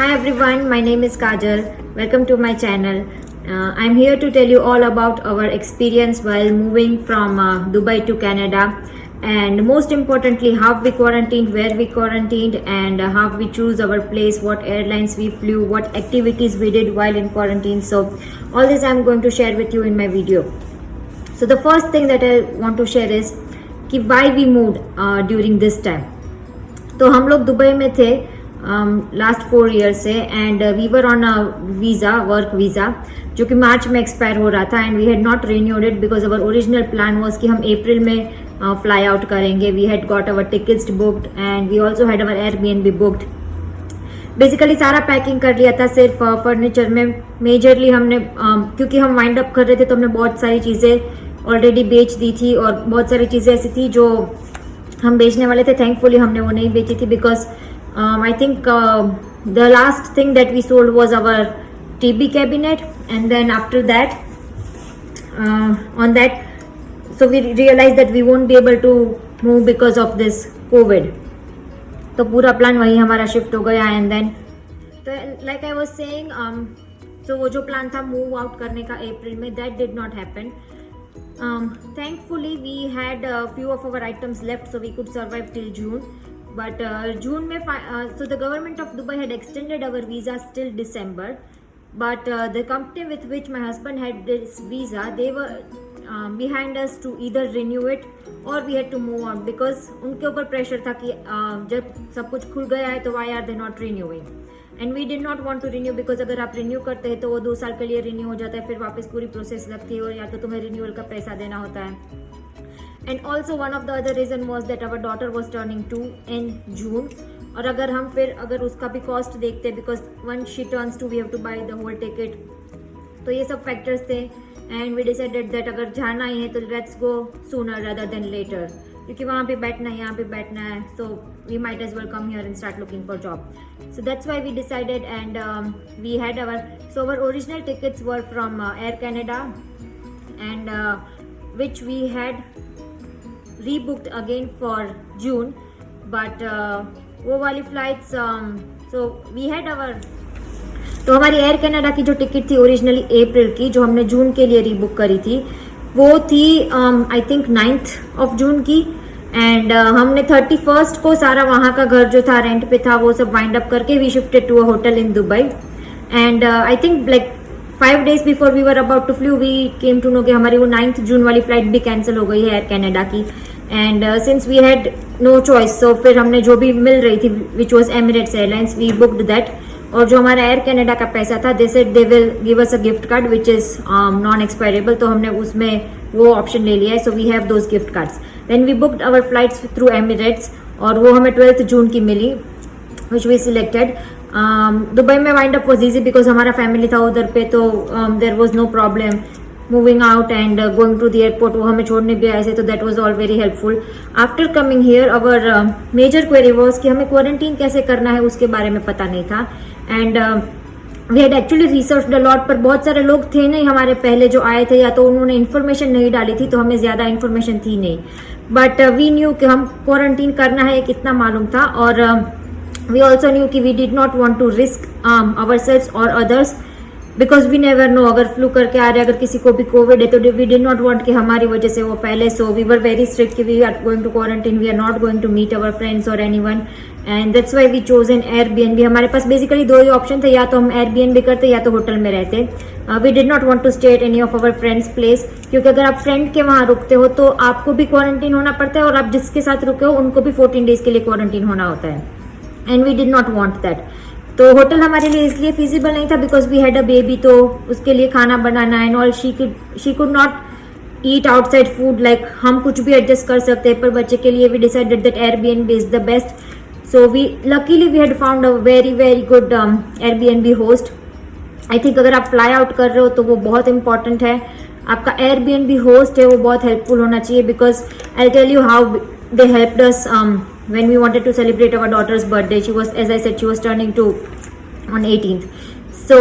Hi everyone, my name is Kajal. Welcome to my channel. I'm here to tell you all about our experience while moving from Dubai to Canada, and most importantly how we quarantined, where we quarantined, and how we choose our place, what airlines we flew, what activities we did while in quarantine. So all this I'm going to share with you in my video. So the first thing that I want to share is कि why we moved during this time. तो हम लोग दुबई में थे last 4 year से, and we were on a visa, work visa, जो कि March में एक्सपायर हो रहा था, and we had not renewed it because our original plan was कि हम अप्रैल में फ्लाई आउट करेंगे. We had got our tickets booked and we also had our Airbnb booked. Basically सारा पैकिंग कर लिया था, सिर्फ फर्नीचर में मेजरली हमने क्योंकि हम वाइंड अप कर रहे थे तो हमने बहुत सारी चीज़ें ऑलरेडी बेच दी थी, और बहुत सारी चीज़ें ऐसी थी जो हम बेचने वाले थे. थैंकफुली हमने वो नहीं बेची थी because I think the last thing that we sold was our TV cabinet, and then after that on that, so we realized that we won't be able to move because of this COVID. तो पूरा plan वही हमारा shift हो गया. And then तो like I was saying, तो वो जो प्लान था मूव आउट करने का अप्रैल में, that did not happen. Thankfully we had a few of our items left, so we could survive till June. But June में so the government of Dubai had extended our visa till December, but the company with which my husband had this visa, they were behind us to either renew it or we had to move on, because उनके ऊपर pressure था कि जब सब कुछ खुल गया है तो why are they not renewing, and we did not want to renew because अगर आप रिन्यू करते हैं तो वो 2 साल के लिए रिन्यू हो जाता है, फिर वापस पूरी प्रोसेस लगती है, और या तो तुम्हें रिन्यूअल का पैसा देना होता है. And also one of the other reason was that our daughter was turning 2 in June, और अगर उसका भी कॉस्ट देखते हैं, because once she turns 2 we have to buy the whole ticket. तो ये सब फैक्टर्स थे, and we decided that अगर जाना ही है तो let's go sooner rather than later, क्योंकि वहाँ पे बैठना है, यहाँ पे बैठना है, so we might as well come here and start looking for job. So that's why we decided, and we had our original tickets were from Air Canada, and which we had rebooked again for June, but वो वाली flights, so we had our, तो हमारी air Canada की जो ticket थी originally अप्रैल की, जो हमने जून के लिए रीबुक करी थी, वो थी I think 9th of June की, एंड हमने 31st को सारा वहाँ का घर जो था रेंट पे था वो सब वाइंड अप करके we shifted to a hotel in Dubai. And I think like 5 days before we were about to fly we came to know कि हमारी वो 9th जून वाली फ्लाइट भी कैंसिल हो गई है एयर कनाडा की. And since we had no choice, so फिर हमने जो भी मिल रही थी which was Emirates airlines, we booked that. और जो हमारा एयर कनाडा का पैसा था, they said they will give us a gift card which is non expirable, तो हमने उसमें वो ऑप्शन ले लिया है. So we have those gift cards. Then we booked our flights through Emirates, और वो हमें 12th जून की मिली विच वी सिलेक्टेड. दुबई में wind up was easy because हमारा फैमिली था उधर पे, तो there was no problem moving out and going to the airport. वो हमें छोड़ने भी आए थे, तो that was all very helpful. After coming here our major query was कि हमें क्वारंटीन कैसे करना है उसके बारे में पता नहीं था. And we had actually research a lot, पर बहुत सारे लोग थे नहीं हमारे पहले जो आए थे, या तो उन्होंने इन्फॉर्मेशन नहीं डाली थी, तो हमें ज़्यादा इन्फॉर्मेशन थी नहीं. बट वी न्यू कि हम क्वारंटीन करना है कितना मालूम था, और वी ऑल्सो न्यू कि we did not want to risk ourselves और others, because we never know अगर फ्लू करके आ रहे, अगर किसी को भी कोविड है तो वी डिड नॉट वांट कि हमारी वजह से वो फैले. So we were very strict कि we are going to quarantine, we are not going to meet our friends और anyone, and that's why we chose an Airbnb. हमारे पास बेसिकली 2 ही ऑप्शन थे, या तो हम एयरबीएनबी करते या तो होटल में रहते. We did not want to stay at any of our friends place, क्योंकि अगर आप फ्रेंड के वहाँ रुकते हो तो आपको भी क्वारंटीन होना पड़ता है, और आप जिसके साथ रुके हो उनको भी 14 days के लिए क्वारंटीन होना होता है, and we did not want that. तो होटल हमारे लिए इसलिए फिजिबल नहीं था because we had a baby, तो उसके लिए खाना बनाना and all, she could not eat outside food. Like हम कुछ भी एडजस्ट कर सकते हैं, पर बच्चे के लिए we decided that Airbnb is the best. So we luckily we had found a very very good Airbnb host. I think अगर आप फ्लाई आउट कर रहे हो तो वो बहुत इंपॉर्टेंट है, आपका एयरबीएनबी होस्ट है वो बहुत हेल्पफुल होना चाहिए, because I tell you how they helped us when we wanted to celebrate our daughter's birthday. She was, as I said, she was turning 2 on 18th. So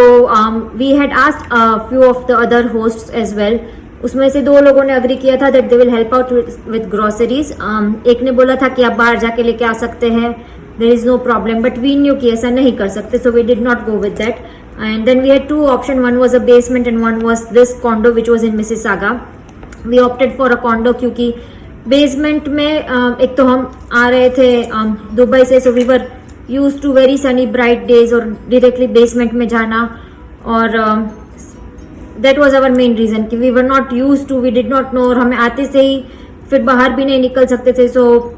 we had asked a few of the other hosts as well. उसमें से 2 लोगों ने agree किया था that they will help out with groceries. एक ने बोला था कि आप बाहर जाके लेके आ सकते हैं, there is no problem, but we knew कि ऐसा नहीं कर सकते, so we did not go with that. And then we had two options, one was a basement and one was this condo which was in Mississauga. We opted for a condo क्योंकि basement में एक तो हम आ रहे थे दुबई से, so we were use to very sunny bright days और डायरेक्टली बेसमेंट में जाना, और that was our main reason कि we were not use to, we did not know, और हमें आते से ही फिर बाहर भी नहीं निकल सकते थे. So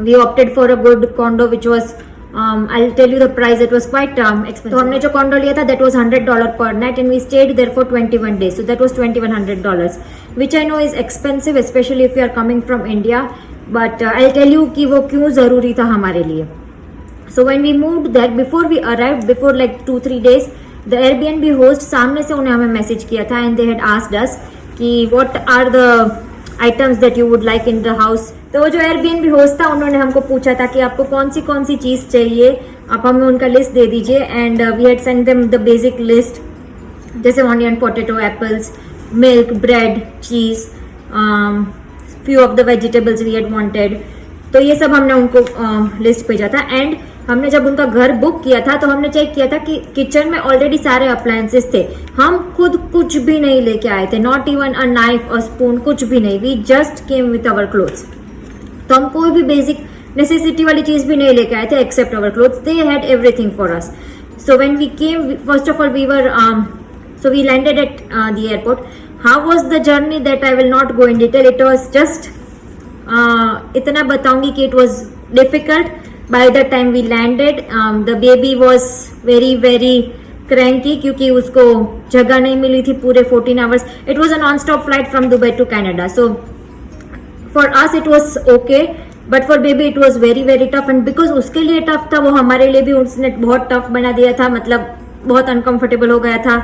we opted for a good condo which was I'll tell you the price, it was quite expensive. तो हमने जो कॉन्डो लिया था that was $100 per night and we stayed there for 21 days, so that was $2,100, which I know is expensive especially if you are coming from India, but I'll tell you कि वो क्यों ज़रूरी था हमारे लिए. So when we moved there, before we arrived, before like 2-3 days, the Airbnb host सामने से उन्हें हमें मैसेज किया था and they had asked us कि what are the items that you would like in the house. तो वो जो Airbnb होस्ट था उन्होंने हमको पूछा था कि आपको कौन सी चीज़ चाहिए, आप हमें उनका लिस्ट दे दीजिए. And we had send them the basic list, जैसे onion, potato, apples, milk, bread, cheese, few of the vegetables we had wanted. तो ये सब हमने उनको लिस्ट भेजा था. एंड हमने जब उनका घर बुक किया था तो हमने चेक किया था कि किचन में ऑलरेडी सारे अप्लायंसेस थे. हम खुद कुछ भी नहीं लेके आए थे, not even a knife, a spoon, कुछ भी नहीं. We just came with our clothes. तो हम कोई भी बेसिक नेसेसिटी वाली चीज भी नहीं लेके आए थे except our clothes. They had everything for us. So when we came, first of all we were so we landed at the airport. How was the journey? That I will not go in detail. It was just इतना बताऊंगी कि it was difficult. By the time we landed, the baby was very cranky क्योंकि उसको जगह नहीं मिली थी पूरे 14 hours. It was a non-stop flight from Dubai to Canada. So for us it was okay, but for baby it was very tough. And because उसके लिए tough था, वो हमारे लिए भी उसने बहुत tough बना दिया था. मतलब बहुत uncomfortable हो गया था.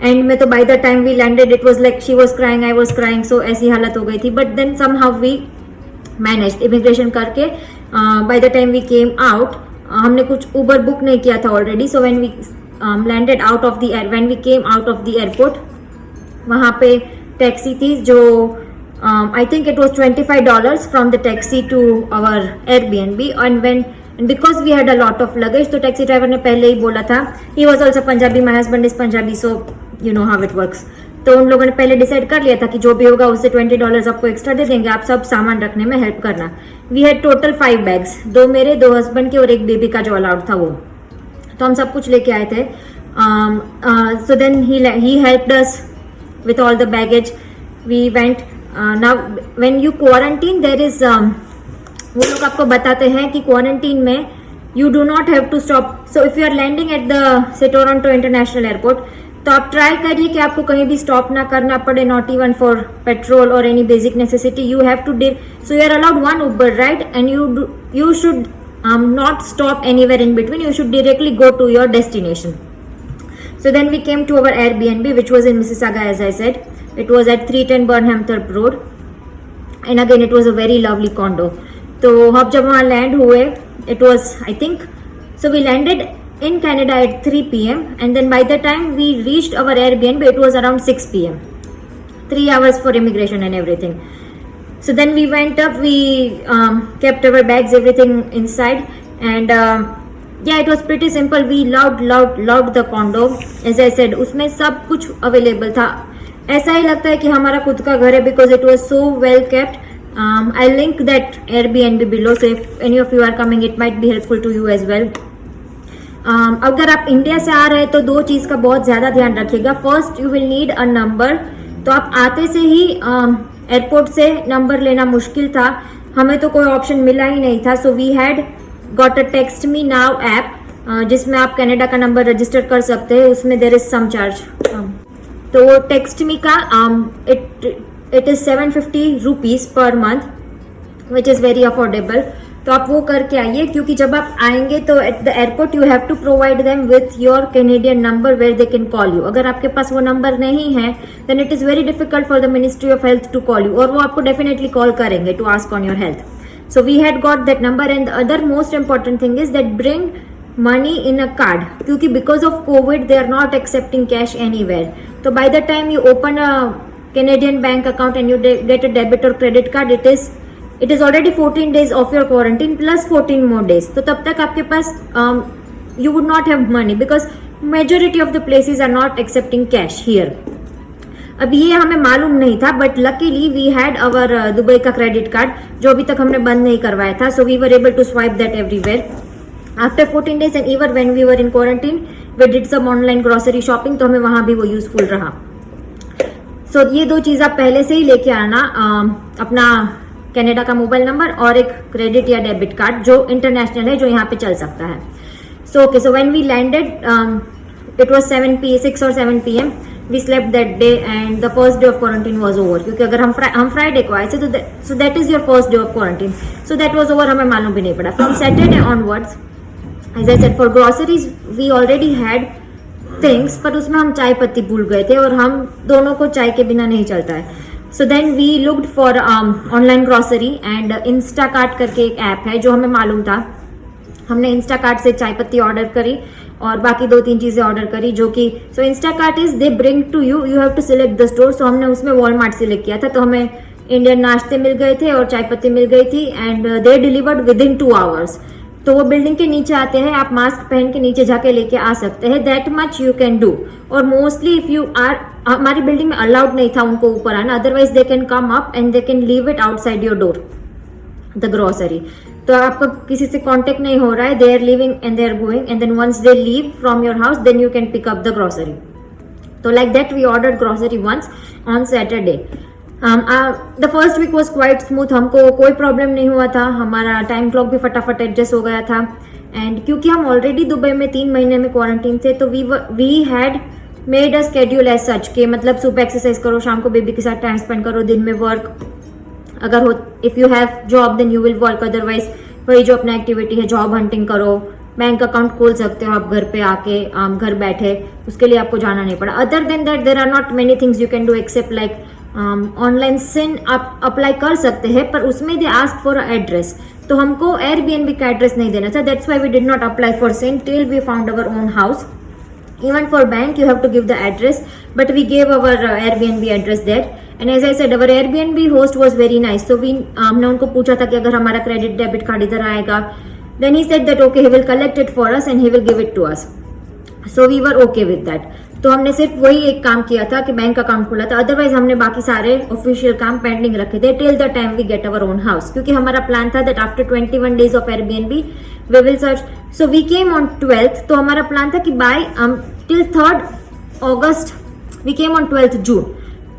एंड में तो by the time we landed it was like she was crying, I was crying. So ऐसी हालत हो गई थी. But then somehow we managed immigration करके. By the time we came out, हमने कुछ Uber बुक नहीं किया था already. So when we landed out of the air, when we came out of the airport, वहाँ पे टैक्सी थी जो I think it was $25 from the taxi to our Airbnb. And because we had a lot of luggage, तो taxi driver ने पहले ही बोला था, he was also Punjabi, my husband is Punjabi, so you know how it works. तो उन लोगों ने पहले डिसाइड कर लिया था कि जो भी होगा उससे $20 आपको एक्स्ट्रा दे देंगे, आप सब सामान रखने में हेल्प करना. वी हैड टोटल 5 बैग्स, 2 मेरे, 2 हस्बैंड के और एक बेबी का जो अलाउड था वो. तो हम सब कुछ लेके आए थे. So then he helped us with all the baggage. We went. Now when you quarantine, there is वो लोग आपको बताते हैं कि क्वारंटीन में you do not have to stop. So if you are landing at the से टोरंटो इंटरनेशनल एयरपोर्ट, तो आप ट्राई करिए कि आपको कहीं भी स्टॉप ना करना पड़े, नॉट इवन फॉर पेट्रोल और any basic necessity. You have to day, so you are allowed 1 Uber ride and you should not stop anywhere in between. You should directly go to your destination. So then we came to our Airbnb which was in Mississauga, as I said. It was at 310 Burnham Thorpe Road and again it was a very lovely condo. तो हम जब वहाँ land हुए, it was I think, so we landed in Canada at 3 p.m. and then by the time we reached our Airbnb it was around 6 p.m. 3 hours for immigration and everything. So then we went up, we kept our bags, everything inside, and yeah, it was pretty simple. We loved the condo. As I said, उसमें सब कुछ available था. ऐसा ही लगता है कि हमारा खुद का घर है because it was so well kept. I'll link that Airbnb below, so if any of you are coming it might be helpful to you as well. अगर आप इंडिया से आ रहे हैं तो 2 चीज़ का बहुत ज़्यादा ध्यान रखिएगा. First, you will need a number. तो आप आते से ही एयरपोर्ट से नंबर लेना मुश्किल था. हमें तो कोई ऑप्शन मिला ही नहीं था. So we had got a text me now app जिसमें आप कनाडा का नंबर रजिस्टर कर सकते हैं. उसमें देर इज सम चार्ज. तो वो टेक्स्ट मी का it is 750 rupees per month which is very affordable. तो आप वो करके आइए, क्योंकि जब आप आएंगे तो at the airport you have to provide them with your Canadian number where they can call you. अगर आपके पास वो नंबर नहीं है then it is very difficult for the ministry of health to call you, और वो आपको definitely call करेंगे to ask on your health. So we had got that number. And the other most important thing is that bring money in a card, क्योंकि because of covid they are not accepting cash anywhere. तो by the time you open a Canadian bank account and you get a debit or credit card, it is it is already 14 days of your quarantine plus 14 more days, तो तब तक आपके पास you would not have money because majority of the places are not accepting cash here. अब ये हमें मालूम नहीं था, but luckily we had our Dubai का क्रेडिट कार्ड जो अभी तक हमने बंद नहीं करवाया था, so we were able to swipe that everywhere after 14 days. And even when we were in quarantine we did some online grocery shopping, तो हमें वहां भी वो यूजफुल रहा. सो ये दो चीज आप पहले से ही लेके आना, अपना कनाडा का मोबाइल नंबर और एक क्रेडिट या डेबिट कार्ड जो इंटरनेशनल है, जो यहाँ पे चल सकता है. So okay, so when we landed it was 6 or 7 PM. We slept that day and the first day of quarantine was over, क्योंकि अगर हम फ्राइडे को आए थे तो so that is your first day of quarantine, so that was over, हमें मालूम भी नहीं पड़ा. From Saturday onwards, as I said, for groceries we already had things, पर उसमें हम चाय पत्ती भूल गए थे और हम दोनों को चाय के बिना नहीं चलता है. So then we looked for online grocery and Instacart करके एक ऐप है जो हमें मालूम था. हमने इंस्टाकार्ट से चाय पत्ती ऑर्डर करी और बाकी 2-3 चीजें ऑर्डर करी, जो कि so Instacart is they bring to you, you have to select the store. So हमने उसमें वॉलमार्ट सिलेक्ट किया था, तो हमें इंडियन नाश्ते मिल गए थे और चाय पत्ती मिल गई थी and they delivered with in 2 hours. तो वो बिल्डिंग के नीचे आते हैं, आप मास्क पहन के नीचे जाके लेके आ सकते हैं. That much you can do. और मोस्टली इफ यू आर, हमारी बिल्डिंग में अलाउड नहीं था उनको ऊपर आना, otherwise they can come up and they can leave it outside your door the grocery. तो आपका किसी से कांटेक्ट नहीं हो रहा है, they are living and they are going and then once they leave from your house then you can pick up the grocery. तो like that we ordered grocery once on Saturday. The first week was quite smooth, हमको कोई problem नहीं हुआ था, हमारा time clock भी फटाफट adjust हो गया था. एंड क्योंकि हम ऑलरेडी दुबई में 3 महीने में क्वारंटीन थे, तो we had made a schedule as such के मतलब सुबह एक्सरसाइज करो, शाम को बेबी के साथ टाइम स्पेंड करो, दिन में वर्क अगर हो, if you have job then you will work, otherwise वही जो अपना एक्टिविटी है जॉब हंटिंग करो. बैंक अकाउंट खोल सकते हो आप घर पे आके, घर बैठे, उसके लिए आपको जाना नहीं पड़ा. Other than that there are not many things you can do except like online since आप अप्लाई कर सकते हैं, पर उसमें दे आस्क फॉर एड्रेस, तो हमको एयरबीएनबी का एड्रेस नहीं देना था. That's why we did not apply for SIN till we found our own house. Even for bank you have to give the address, but we gave our Airbnb address there. And as I said, our Airbnb host was very nice. So हमने उनको पूछा था कि अगर हमारा credit debit card इधर आएगा, then he said that okay he will collect it for us and he will give it to us. So we were okay with that. तो हमने सिर्फ वही एक काम किया था कि बैंक अकाउंट खोला था, अदरवाइज हमने बाकी सारे ऑफिशियल काम पेंडिंग रखे थे till the time we get our own house, क्योंकि हमारा प्लान था that after 21 days of Airbnb we will search. So we came on 12th, तो हमारा प्लान था कि by till 3rd August we came on 12th June,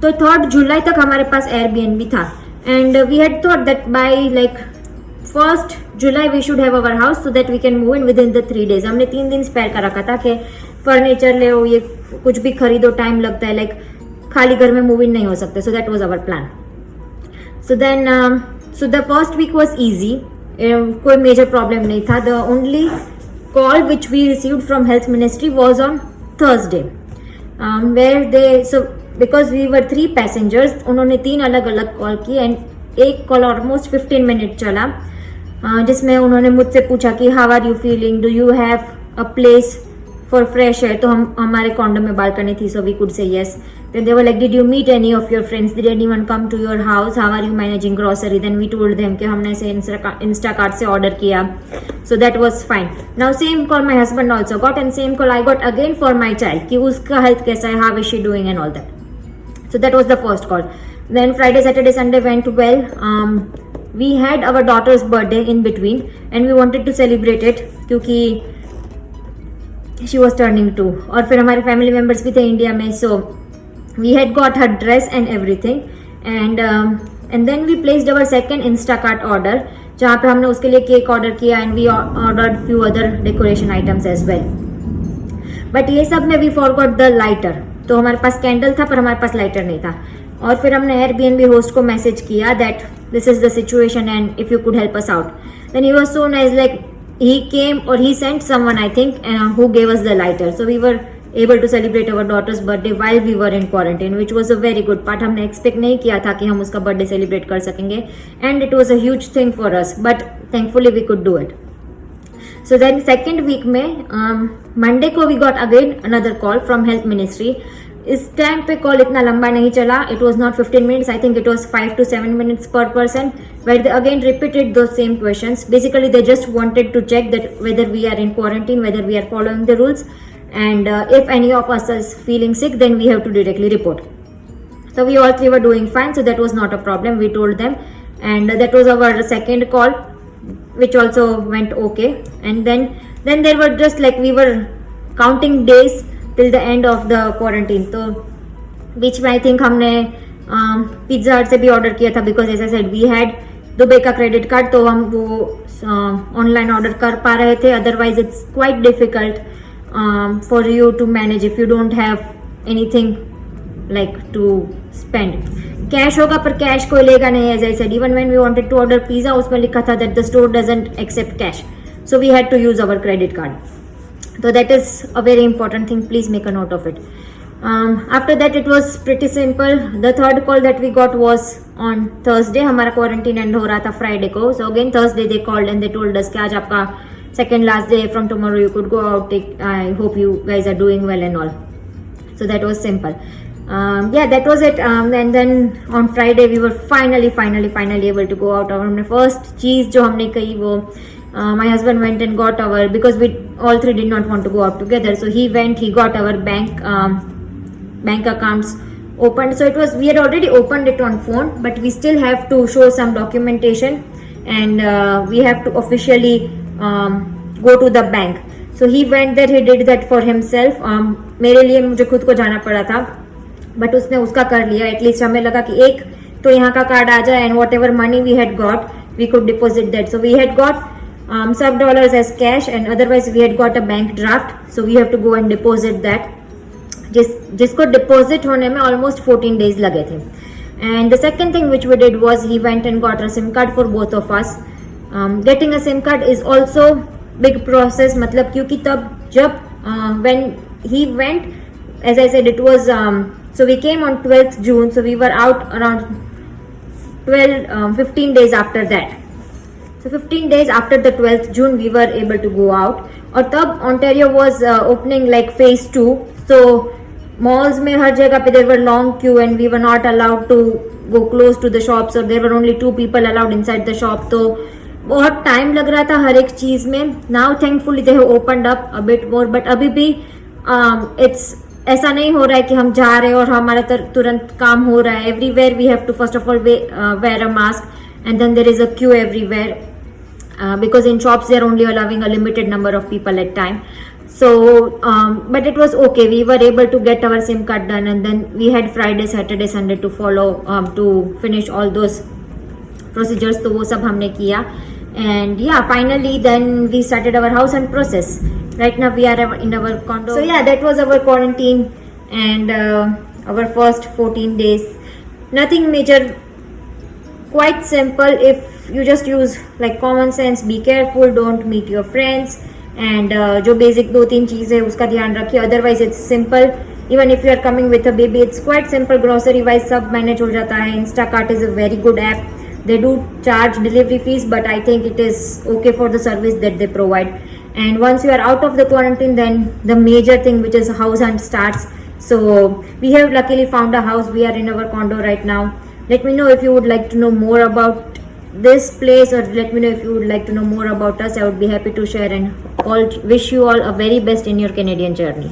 तो 3rd July तक हमारे पास Airbnb था. And we had thought that by like 1st July we should have our house so that we can move in with in the 3 days. हमने 3 दिन spare कर रखा था कि फर्नीचर ले ये कुछ भी खरीदो, टाइम लगता है, लाइक खाली घर में मूव इन नहीं हो सकते. So that was our plan. So then so the first week was easy, कोई मेजर प्रॉब्लम नहीं था. The only call which we received from health ministry was on Thursday, where they, so because we were 3 passengers, उन्होंने 3 अलग अलग call की and एक call almost 15 minute चला, जिसमें उन्होंने मुझसे पूछा कि how are you feeling, do you have a place for fresh air. तो हमारे कॉन्डम में बालकनी थी, so we could say yes. Then they were like did you meet any of your friends, did anyone come to your house, how are you managing grocery. Then we told them कि हमने से Instacart से order किया, so that was fine. Now same call my husband also got and same call I got again for my child कि उसका health कैसा है, how is she doing and all that. So that was the first call. Then Friday Saturday Sunday went well. We had our daughter's birthday in between and we wanted to celebrate it क्योंकि she was turning 2 और फिर हमारे family members भी थे India में. सो we had got her dress and everything and then we placed our second Instacart order जहाँ पे हमने उसके लिए केक ऑर्डर किया and we ordered few other decoration items as well. But ये सब में we forgot the lighter, तो हमारे पास कैंडल था पर हमारे पास लाइटर नहीं था. और फिर हमने Airbnb होस्ट को मैसेज किया that this is the situation and if you could help us out. Then he was so nice, like he came or he sent someone I think who gave us the lighter, so we were able to celebrate our daughter's birthday while we were in quarantine, which was a very good part. हमने expect नहीं किया था कि हम उसका birthday celebrate कर सकेंगे and it was a huge thing for us, but thankfully we could do it. So then second week में Monday को we got again another call from health ministry. इस टाइम पे कॉल इतना लंबा नहीं चला. It was not 15 minutes. I think it was 5 to 7 minutes per person, where they again repeated those same questions. Basically, they just wanted to check that whether we are in quarantine, whether we are following the rules, and if any of us is feeling sick, then we have to directly report. So we all three were doing fine, so that was not a problem. We told them, and that was our second call, which also went okay. And then there were just like we were counting days till the end of the quarantine. तो बीच में I think हमने pizza हट से भी order किया था, because as I said we had Dubai का credit card, तो हम वो ऑनलाइन ऑर्डर कर पा रहे थे. Otherwise it's quite difficult for you to manage if you don't have anything like to spend. Cash होगा पर कैश कोई लेगा नहीं. As I said, even when we wanted to order pizza, उसमें लिखा था that the store doesn't accept cash, so we had to use our credit card. So that is a very important thing. Please make a note of it. After that, it was pretty simple. The third call that we got was on Thursday. हमारा quarantine end हो रहा था Friday को. So again Thursday they called and they told us कि आज आपका second last day. From tomorrow you could go out. I hope you guys are doing well and all. So that was simple. Yeah, that was it. And then on Friday we were finally able to go out. और हमने first चीज जो हमने कही वो my husband went and got our, because we all three did not want to go out together, so he got our bank accounts opened. So it was, we had already opened it on phone, but we still have to show some documentation, and we have to officially go to the bank. So he went there, he did that for himself. मेरे लिए मुझे खुद को जाना पड़ा था, but उसने उसका कर लिया. एटलीस्ट हमें लगा कि एक तो यहाँ का कार्ड आ जाए, and whatever money we had got we could deposit that. So we had got some dollars as cash, and otherwise we had got a bank draft, so we have to go and deposit that. जिसको deposit होने में almost 14 days लगे थे. And the second thing which we did was he went and got a SIM card for both of us. Getting a SIM card is also big process, मतलब क्योंकि तब जब when he went, as I said, it was so we came on 12th June, so we were out around 15 days after that. So 15 days after the 12th June we were able to go out. और तब Ontario was opening like phase 2, so malls में हर जगह पे there were long queue, and we were not allowed to go close to the shops, or there were only 2 people allowed inside the shop. तो बहुत time लग रहा था हर एक चीज में. Now thankfully they have opened up a bit more, but अभी भी it's ऐसा नहीं हो रहा है कि हम जा रहे हैं और हमारा तुरंत काम हो रहा है. Everywhere we have to first of all wear a mask, and then there is a queue everywhere. Because in shops they are only allowing a limited number of people at time. So but it was okay, we were able to get our SIM card done, and then we had Friday, Saturday, Sunday to follow to finish all those procedures. तो वो सब हमने किया, and yeah, finally then we started our house and process. Right now we are in our condo. So yeah, that was our quarantine, and our first 14 days. Nothing major, quite simple. If you just use like common sense, be careful, don't meet your friends, and जो basic 2-3 चीज़ है उसका ध्यान रखिए. Otherwise it's simple. Even if you are coming with a baby, it's quite simple. Grocery wise सब manage हो जाता है. Instacart is a very good app. They do charge delivery fees, but I think it is okay for the service that they provide. And once you are out of the quarantine, then the major thing, which is house hunt, starts. So we have luckily found a house. We are in our condo right now. Let me know if you would like to know more about this place, or let me know if you would like to know more about us. I would be happy to share, and all wish you all a very best in your Canadian journey.